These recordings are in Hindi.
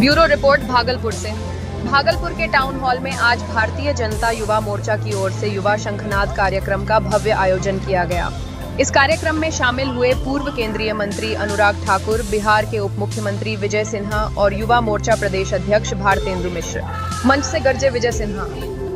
ब्यूरो रिपोर्ट भागलपुर से। भागलपुर के टाउन हॉल में आज भारतीय जनता युवा मोर्चा की ओर से युवा शंखनाद कार्यक्रम का भव्य आयोजन किया गया। इस कार्यक्रम में शामिल हुए पूर्व केंद्रीय मंत्री अनुराग ठाकुर, बिहार के उप मुख्यमंत्री विजय सिन्हा और युवा मोर्चा प्रदेश अध्यक्ष भारतेंदु मिश्र। मंच से गरजे विजय सिन्हा।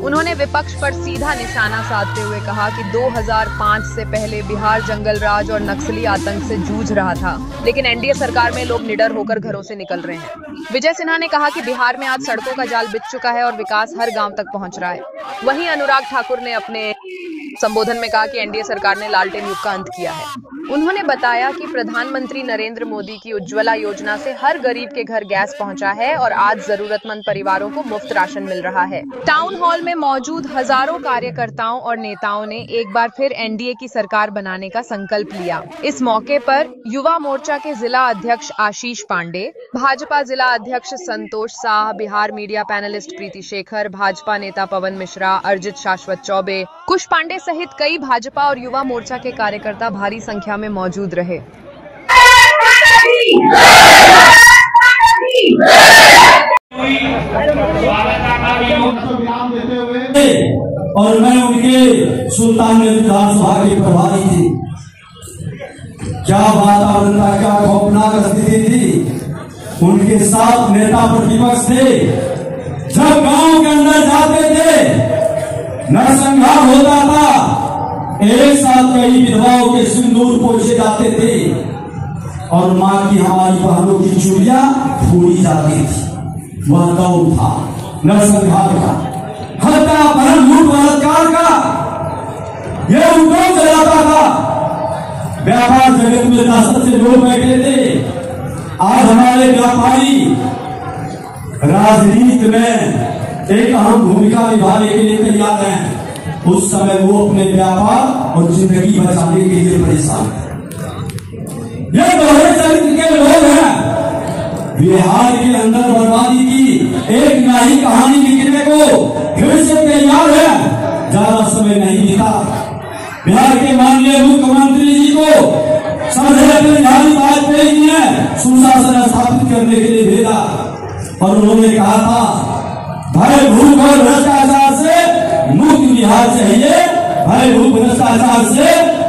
उन्होंने विपक्ष पर सीधा निशाना साधते हुए कहा कि 2005 से पहले बिहार जंगल राज और नक्सली आतंक से जूझ रहा था, लेकिन एनडीए सरकार में लोग निडर होकर घरों से निकल रहे हैं। विजय सिन्हा ने कहा कि बिहार में आज सड़कों का जाल बिछ चुका है और विकास हर गांव तक पहुंच रहा है। वहीं अनुराग ठाकुर ने अपने संबोधन में कहा कि एनडीए सरकार ने लालटेन युग का अंत किया है। उन्होंने बताया कि प्रधानमंत्री नरेंद्र मोदी की उज्ज्वला योजना से हर गरीब के घर गैस पहुंचा है और आज जरूरतमंद परिवारों को मुफ्त राशन मिल रहा है। टाउन हॉल में मौजूद हजारों कार्यकर्ताओं और नेताओं ने एक बार फिर एनडीए की सरकार बनाने का संकल्प लिया। इस मौके पर युवा मोर्चा के जिला अध्यक्ष आशीष पांडे, भाजपा जिला अध्यक्ष संतोष शाह, बिहार मीडिया पैनलिस्ट प्रीति शेखर, भाजपा नेता पवन मिश्रा, अर्जित शाश्वत चौबे, कुश पांडे सहित कई भाजपा और युवा मोर्चा के कार्यकर्ता भारी संख्या में मौजूद रहे। और मैं उनके सुल्तानगंज विधानसभा के प्रभारी थी। क्या वातावरण था, क्या खौफनाक स्थिति थी। उनके साथ नेता प्रतिपक्ष थे। जब गांव के अंदर जाते थे नरसंहार होता था, एक साथ कई विधवाओं के सिंदूर पोछे जाते थे और मां की हमारी बहनों की चूड़ियां फोड़ी जाती थी। वह दौर था नरसंहार का, हत्या, अपहरण, लूट, बलात्कार का यह उद्योग चलाता था। व्यापार जगत में दहशत से लोग बैठे थे। आज हमारे व्यापारी राजनीति में एक अहम भूमिका निभाने के लिए तैयार हैं। उस समय वो अपने व्यापार और जिंदगी बचाने के लिए परेशान है। ये दोहरे चरित्र के लोग हैं। बिहार के अंदर बर्बादी की एक नई कहानी लिखने को फिर से तैयार है। ज्यादा समय नहीं बीता। बिहार के माननीय मुख्यमंत्री जी को सरदार वाजपेयी जी ने सुशासन स्थापित करने के लिए भेजा और उन्होंने कहा था भय भूख और भ्रष्टाचार से मुक्त बिहार चाहिए। भय भूख भ्रष्टाचार से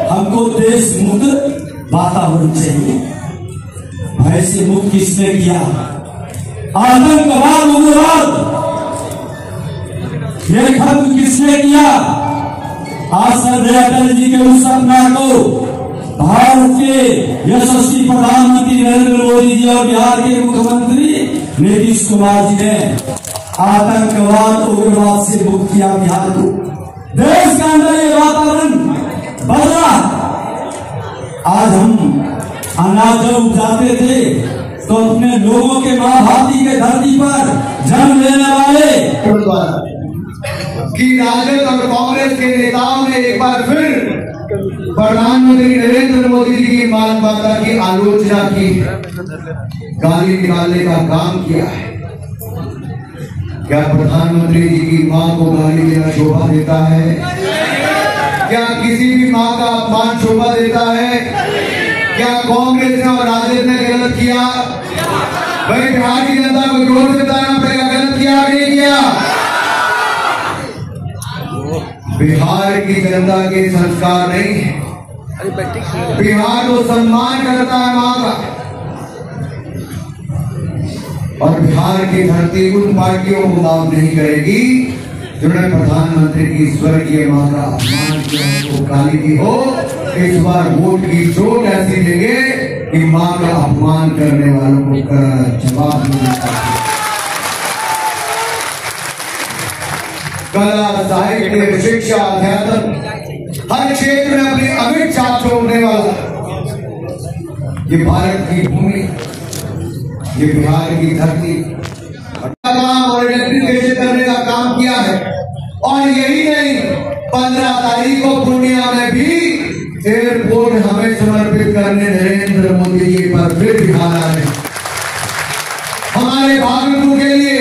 हमको देश मुक्त वातावरण चाहिए। भय से मुक्त किसने किया? आतंकवाद, उग्रवाद ये खत्म किसने किया? आज सरदार अटल जी के उस सपना को भारत के यशस्वी प्रधानमंत्री नरेंद्र मोदी जी और बिहार के मुख्यमंत्री नीतीश कुमार जी ने आतंकवाद, उग्रवाद से मुक्त किया बिहार को। देश के अंदर ये वातावरण बदला। आज हम अनाज जब उपजाते थे तो अपने लोगों के मां भारती के धरती पर जन्म लेने वाले कि राजद और कांग्रेस के नेताओं ने एक बार फिर प्रधानमंत्री नरेंद्र मोदी जी की मान माता की आलोचना की, गाली निकालने का काम किया है। क्या प्रधानमंत्री जी की मां को गाली देना शोभा देता है? क्या किसी भी मां का अपमान शोभा देता है? क्या कांग्रेस ने और राजद ने गलत किया? भाई बिहार की जनता को जोर से बताना पड़ेगा, गलत किया नहीं किया? बिहार की जनता के संस्कार नहीं है। बिहार को सम्मान करता है मां का। और बिहार की धरती उन पार्टियों को माफ नहीं करेगी जिन्होंने प्रधानमंत्री की स्वर्गीय मां का अपमान किया, उनको गाली दी हो। इस बार वोट की चोट ऐसी देंगे कि मां का अपमान करने वालों को जवाब मिलना चाहिए। कला, साहित्य, शिक्षा, अध्यात्म हर क्षेत्र में अपनी अमिट छाप छोड़ने वाला ये भारत की भूमि, ये बिहार की धरती काम और इलेक्ट्रिफिकेशन करने का काम किया है। और यही नहीं, 15 तारीख को पूर्णिया में भी एयरपोर्ट हमें समर्पित करने नरेंद्र मोदी जी पर फिर बिहार आ रहे। हमारे भागलपुर के लिए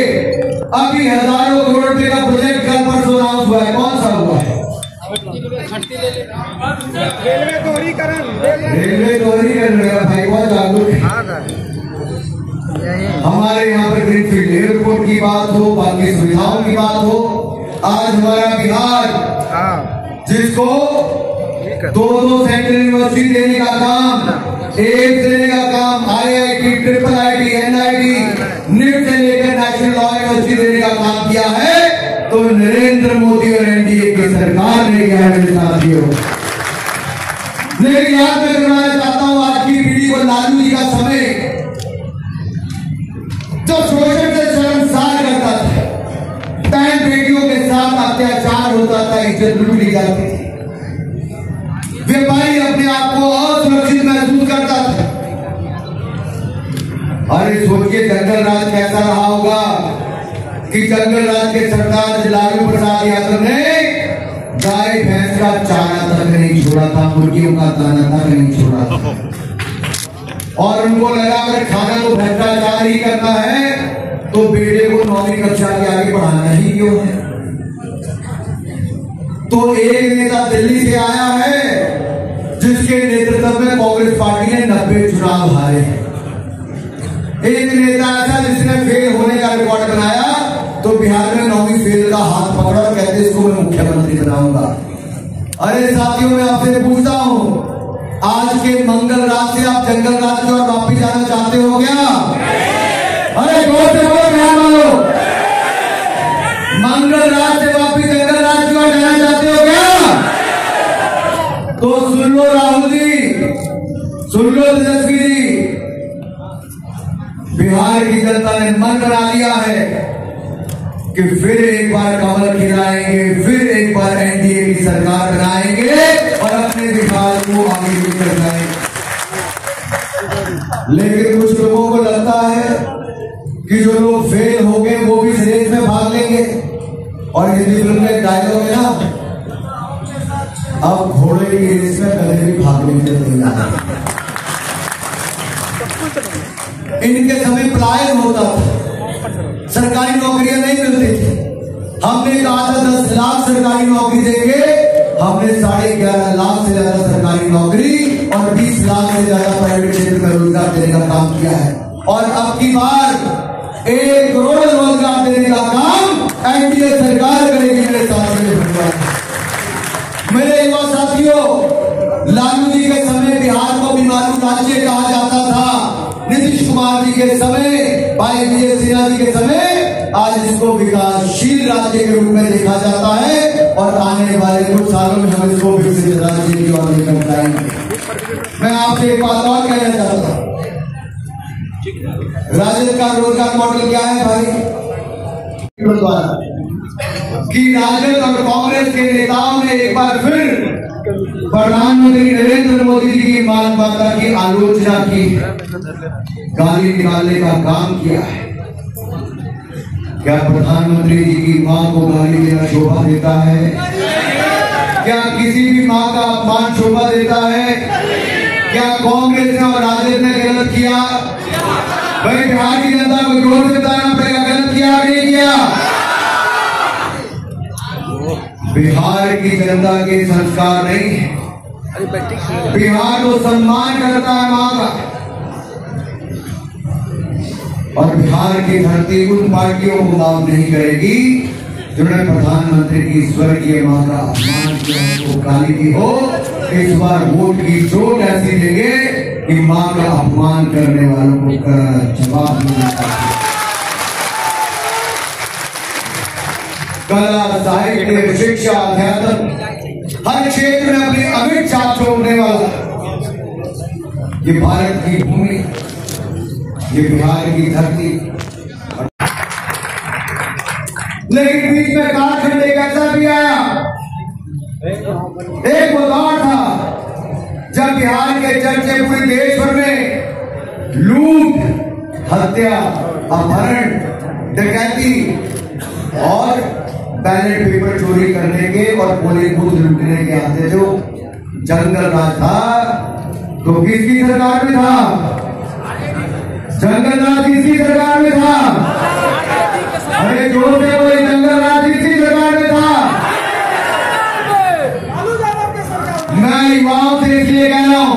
अभी हजारों करोड़ रुपए का प्रोजेक्ट कल परसों अनाउंस हुआ है। कौन सा हुआ है? रेलवे दोहरीकरण। रेलवे दोहरीकरण भाई, बहुत जागरूक एयरपोर्ट की बात हो, बाकी सुविधाओं की बात हो, आज हमारा बिहार जिसको 2 सेंट्रल यूनिवर्सिटी देने का काम, एम्स देने का काम, IIT, IIT, NIT, NIT से लेकर नेशनल लॉ यूनिवर्सिटी देने का काम किया है, तो नरेंद्र मोदी और NDA की सरकार ने किया है मेरे साथियों। लेकिन याद मैं करवाना चाहता हूं आज की पीढ़ी को लालू जी का समय जो शोषण से शर्मसार करता था, बहन बेटियों के साथ अत्याचार होता था, इज्जत लूट ली जाती थी, व्यापारी अपने आप को असुरक्षित महसूस करता था। अरे सोचिए जंगल राज कैसा रहा होगा कि जंगल राज के सरदार लालू प्रसाद यादव ने गाय भैंस का चारा तक नहीं छोड़ा था, मुर्गियों का दाना तक नहीं छोड़ा था, और उनको लगा अगर खाना तो भ्रष्टाचार ही करना है तो बेटे को 9वीं कक्षा के आगे पढ़ाना ही क्यों है। तो एक नेता दिल्ली से आया है जिसके नेतृत्व में कांग्रेस पार्टी ने 90 चुनाव हारे। एक नेता ऐसा जिसने फेल होने का रिकॉर्ड बनाया, तो बिहार में 9वीं फेल का हाथ पकड़ा और कहते इसको मैं मुख्यमंत्री बनाऊंगा। अरे साथियों, मैं आपसे पूछता हूं, आज के मंगल रात से आप जंगल राज की ओर वापिस जाना चाहते हो क्या? अरे जोर से बोलो, ध्यान मानो, मंगल रात से वापिस जंगल राज की ओर जाना चाहते हो क्या? तो सुन लो राहुल जी, सुन लो तेजस्वी जी, बिहार की जनता ने मन बना लिया है कि फिर एक बार कमल खिलाएंगे, फिर एक बार NDA की सरकार बनाएंगे और अपने बिहार को आगे लेकर जाएंगे। लेकिन कुछ लोगों को लगता है कि जो लोग फेल हो गए वो भी इस रेस में भाग लेंगे, और हिंदी फिल्म में डायलॉग है ना, अब घोड़े की रेस में कभी भी भागने के तैयार। इनके समय पलायन होता था, सरकारी नौकरियां नहीं मिलती थी। हमने कहा था 10 लाख सरकारी नौकरी देंगे, हमने 11.5 लाख से ज्यादा सरकारी नौकरी और 20 लाख से ज्यादा प्राइवेट क्षेत्र में रोजगार देने का काम किया है, और अब की बार 1 करोड़ रोजगार देने का काम NDA सरकार करेगी। मेरे साथियों, मेरे युवा साथियों, लालू जी के समय बिहार को बीमारू राज्य कहा जाता था, नीतीश कुमार जी के समय, भाई विजय सिन्हा जी के समय आज इसको विकासशील राज्य के रूप में देखा जाता है, और आने वाले कुछ सालों में हम इसको विकसित राज्य की ओर लेकर जाएंगे। मैं आपसे एक बात और कहना चाहता हूं, राजद का रोजगार मॉडल क्या है भाई? कि राजद और कांग्रेस के नेताओं ने एक बार फिर प्रधानमंत्री नरेंद्र मोदी जी की मानवता की आलोचना की, गाली निकालने का काम किया है। क्या प्रधानमंत्री जी की मां को गाली देना शोभा देता है? क्या किसी भी मां का अपमान शोभा देता है? क्या कांग्रेस ने और राजद ने गलत किया? भाई बिहार की जनता को जोर से बताना पड़ेगा, गलत किया नहीं किया? बिहार की जनता के संस्कार नहीं है, बिहार को सम्मान करता है मां का, और बिहार की धरती उन पार्टियों को माफ नहीं करेगी जिन्होंने प्रधानमंत्री की स्वर्गीय मां का अपमान किया, उनको गाली दी हो। इस बार वोट की चोट ऐसी देंगे कि मां का अपमान करने वालों को जवाब मिलना चाहिए। कला, साहित्य, शिक्षा, अध्यात्म, हर क्षेत्र में अपनी अमिट छाप छोड़ने वाला ये भारत की भूमि, ये बिहार की धरती। लेकिन बीच में कालखंड एक ऐसा भी आया, एक वो दौर था जब बिहार के चर्चे पूरे देश भर में लूट, हत्या, अपहरण, डकैती और बैलेट पेपर चोरी करने के और पोलिंग बूथ लूटने के आते थे। जंगल राज था तो किसकी सरकार में था? जंगल राज किसकी सरकार में था? अरे जोर से बोले, जंगल राज किसकी सरकार में था? मैं युवाओं से इसलिए कह रहा हूं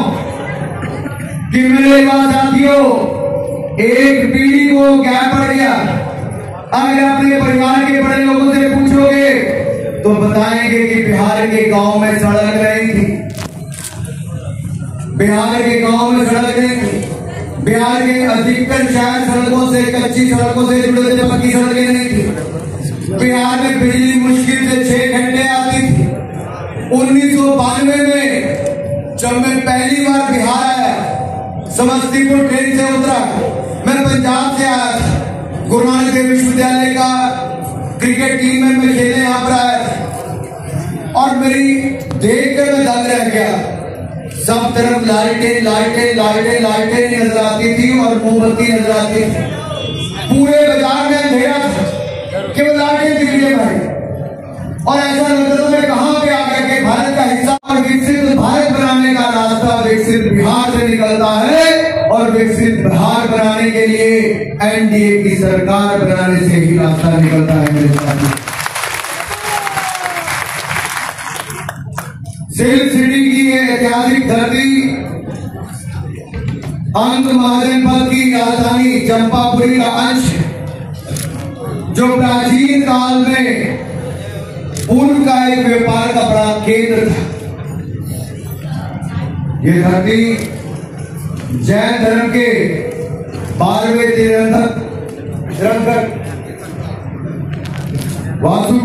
कि मेरे युवा साथियों, एक पीढ़ी को गैप पड़ गया, अगर अपने परिवार के बड़े लोगों से पूछोगे तो बताएंगे कि बिहार के गांव में सड़क नहीं थी, बिहार के गांव में सड़क नहीं थी, बिहार के अधिकतर शहर सड़कों से, कच्ची सड़कों से जुड़े थे, पक्की सड़कें नहीं थी। बिहार में बिजली मुश्किल से 6 घंटे आती थी। 1992 में जब मैं पहली बार बिहार आया, समस्तीपुर ट्रेन से उतरा, मैं पंजाब से आया था, गुरु नानक देव विश्वविद्यालय का क्रिकेट टीम में मैं खेलने यहाँ पर आया था और मेरी देखकर मैं दंग रह गया। सब तरफ लाइटें लाइटें लाइटें लाइटें नजर आती थी और मोमबत्ती नजर आती थी। पूरे बाजार में अंधेरा था, केवल लाइटें दिख रही भाई। और ऐसा लगता था मैं कहां पे आ गया कि भारत का हिस्सा और विकसित भारत बनाने का रास्ता विकसित बिहार से निकलता है और विकसित बिहार बनाने के लिए एनडीए की सरकार बनाने से ही रास्ता निकलता है मेरे साथी। सिल्क सिटी की ये ऐतिहासिक धरती, अंग महाजनपद की राजधानी चंपापुरी का अंश, जो प्राचीन काल में पूर्व का एक व्यापार का बड़ा केंद्र था। ये धरती जैन धर्म के 12वें तीर्थंकर वासु